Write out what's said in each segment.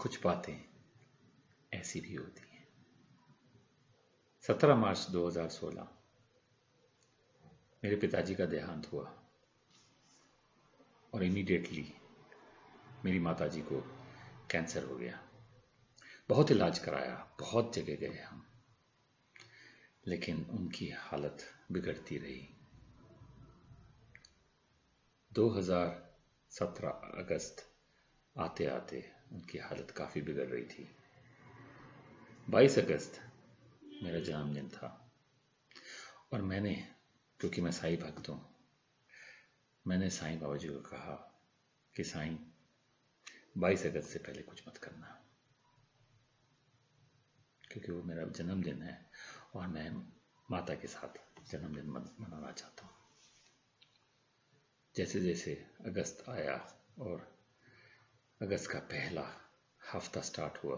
कुछ बातें ऐसी भी होती हैं। 17 मार्च 2016 मेरे पिताजी का देहांत हुआ और इमीडिएटली मेरी माताजी को कैंसर हो गया। बहुत इलाज कराया, बहुत जगह गए हम, लेकिन उनकी हालत बिगड़ती रही। 2017 अगस्त आते आते उनकी हालत काफ़ी बिगड़ रही थी। 22 अगस्त मेरा जन्मदिन था और मैंने, क्योंकि मैं साईं भक्त हूँ, मैंने साईं बाबा जी को कहा कि साईं 22 अगस्त से पहले कुछ मत करना, क्योंकि वो मेरा जन्मदिन है और मैं माता के साथ जन्मदिन मनाना चाहता हूँ। जैसे जैसे अगस्त आया और अगस्त का पहला हफ्ता स्टार्ट हुआ,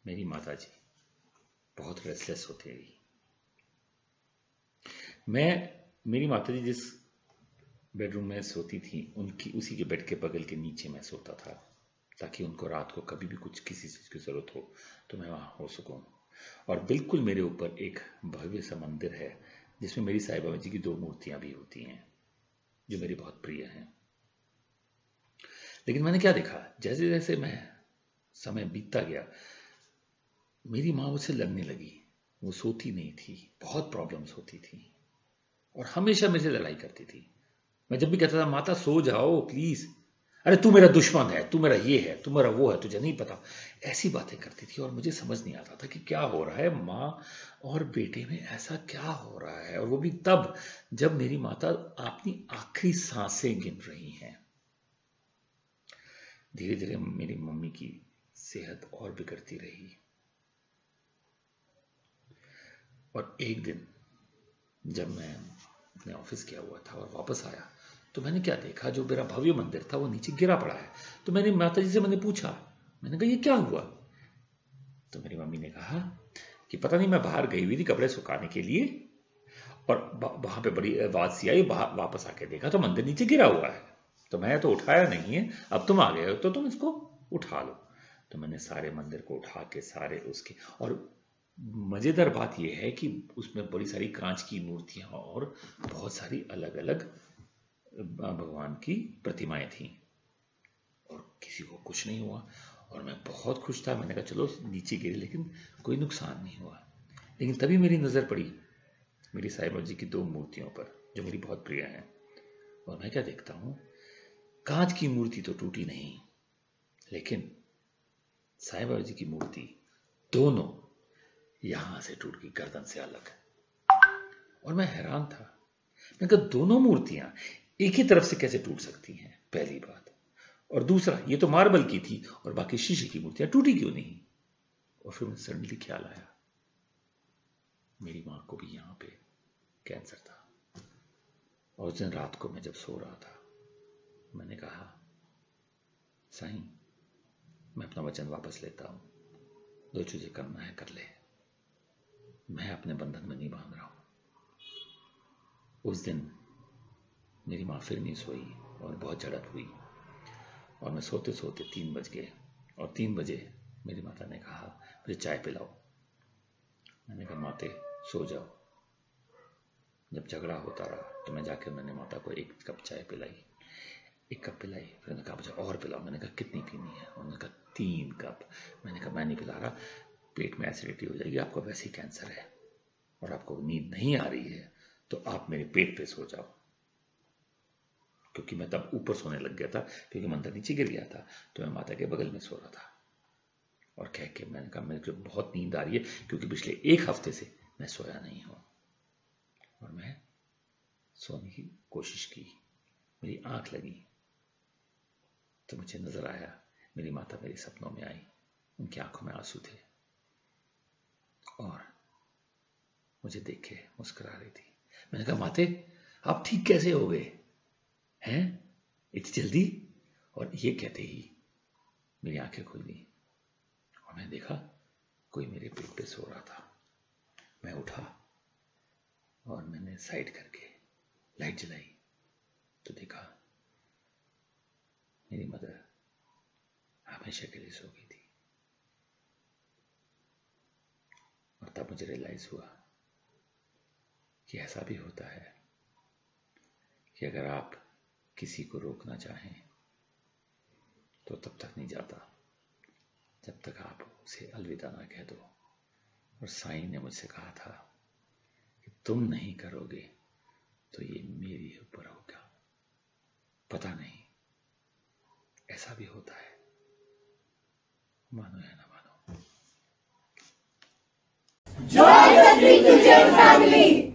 मेरी माताजी बहुत रेस्टलेस होती रही। मेरी माताजी जिस बेडरूम में सोती थी, उसी के बेड के बगल के नीचे मैं सोता था, ताकि उनको रात को कभी भी कुछ किसी चीज़ की ज़रूरत हो तो मैं वहाँ हो सकूँ। और बिल्कुल मेरे ऊपर एक भव्य सा मंदिर है जिसमें मेरी साईं बाबा जी की 2 मूर्तियाँ भी होती हैं, जो मेरी बहुत प्रिय हैं। लेकिन मैंने क्या देखा, जैसे जैसे मैं समय बीतता गया, मेरी माँ मुझसे लड़ने लगी। वो सोती नहीं थी, बहुत प्रॉब्लम्स होती थी और हमेशा मेरे से लड़ाई करती थी। मैं जब भी कहता था माता सो जाओ प्लीज, अरे तू मेरा दुश्मन है, तू मेरा ये है, तू मेरा वो है, तुझे नहीं पता, ऐसी बातें करती थी। और मुझे समझ नहीं आता था कि क्या हो रहा है, माँ और बेटे में ऐसा क्या हो रहा है। और वो भी तब जब मेरी माता अपनी आखिरी सांसें गिन रही हैं। धीरे धीरे मेरी मम्मी की सेहत और बिगड़ती रही और एक दिन जब मैं अपने ऑफिस गया हुआ था और वापस आया तो मैंने क्या देखा, जो मेरा भव्य मंदिर था वो नीचे गिरा पड़ा है। तो मैंने माताजी से पूछा, मैंने कहा ये क्या हुआ। तो मेरी मम्मी ने कहा कि पता नहीं, मैं बाहर गई हुई थी कपड़े सुखाने के लिए और वहां पे बड़ी आवाज सी आई, वापस आके देखा तो मंदिर नीचे गिरा हुआ है, तो मैं तो उठाया नहीं है, अब तुम आ गए हो तो तुम इसको उठा लो। तो मैंने सारे मंदिर को उठा के सारे उसके, और मजेदार बात यह है कि उसमें बड़ी सारी कांच की मूर्तियां और बहुत सारी अलग अलग भगवान की प्रतिमाएं थी और किसी को कुछ नहीं हुआ और मैं बहुत खुश था। मैंने कहा चलो नीचे गिरे लेकिन कोई नुकसान नहीं हुआ। लेकिन तभी मेरी नजर पड़ी मेरी साईं बाबा जी की 2 मूर्तियों पर, जो मेरी बहुत प्रिय हैं। और मैं क्या देखता हूं, कांच की मूर्ति तो टूटी नहीं, लेकिन साईं बाबा जी की मूर्ति दोनों यहां से टूट गई, गर्दन से अलग। और मैं हैरान था, मैंने कहा दोनों मूर्तियां एक ही तरफ से कैसे टूट सकती हैं, पहली बात। और दूसरा, ये तो मार्बल की थी और बाकी शीशे की मूर्तियां टूटी क्यों नहीं। और फिर मुझे सडनली ख्याल आया, मेरी मां को भी यहां पे कैंसर था। और उस दिन रात को मैं जब सो रहा था, मैंने कहा साईं, मैं अपना वचन वापस लेता हूं, जो तुझे करना है कर ले, मैं अपने बंधन में नहीं बांध रहा हूं। उस दिन मेरी मां फिर नहीं सोई और बहुत झड़प हुई और मैं सोते सोते 3 बज गए और 3 बजे मेरी माता ने कहा मुझे चाय पिलाओ। मैंने कहा माते सो जाओ। जब झगड़ा होता रहा तो मैं जाकर मैंने माता को 1 कप चाय पिलाई, 1 कप पिलाई। फिर उन्होंने कहा मुझे और पिलाओ। मैंने कहा कितनी पीनी है। उन्होंने कहा 3 कप। मैंने कहा मैं नहीं पिला रहा, पेट में एसिडिटी हो जाएगी, आपको वैसे ही कैंसर है और आपको नींद नहीं आ रही है तो आप मेरे पेट पे सो जाओ। क्योंकि मैं तब ऊपर सोने लग गया था, क्योंकि मंदिर नीचे गिर गया था, तो मैं माता के बगल में सो रहा था। और कह के मैंने कहा मुझे बहुत नींद आ रही है, क्योंकि पिछले 1 हफ्ते से मैं सोया नहीं हूं। और मैं सोने की कोशिश की, मेरी आंख लगी तो मुझे नजर आया मेरी माता मेरे सपनों में आई, उनकी आंखों में आंसू थे और मुझे देख के मुस्कुरा रही थी। मैंने कहा माते आप ठीक कैसे हो गए हैं इतनी जल्दी। और ये कहते ही मेरी आंखें खुल गई और मैंने देखा कोई मेरे पेट पे सो रहा था। मैं उठा और मैंने साइड करके लाइट जलाई तो देखा मेरी मदर हमेशा के लिए सो गई थी। और तब मुझे रियलाइज हुआ कि ऐसा भी होता है कि अगर आप किसी को रोकना चाहें तो तब तक नहीं जाता जब तक आप उसे अलविदा ना कह दो। और साईं ने मुझसे कहा था कि तुम नहीं करोगे तो ये मेरे ऊपर होगा। पता नहीं ऐसा भी होता है, मानो या ना मानो। Join the Street to Change family.